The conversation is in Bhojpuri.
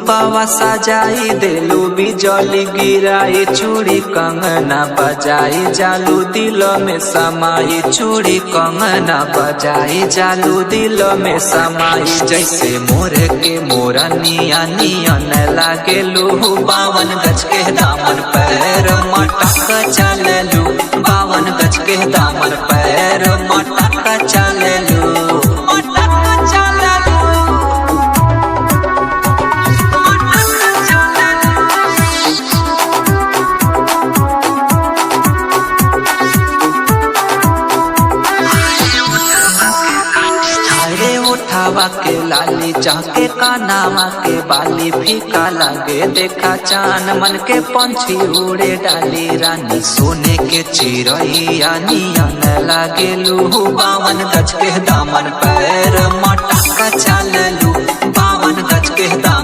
रूपावा सजाई देलू बिजली गिराई चूड़ी कंगना बजाई जालू दिल में समाई चूड़ी कंगना बजाई जालू दिल में समाई जैसे मोरे के मोरा निया नियन लागेलू 52 गज के दामन पैर मटक चललू 52 गज के दामन पैर मटक चललू उठावा के लाली जाके कानावा के बाली फीका लागे देखा चान मन के पंछी उड़े डाली रानी सोने के चिड़ैया नियन लागेलू 52 गज के दामन पैर मटक चललू 52 गज के दामन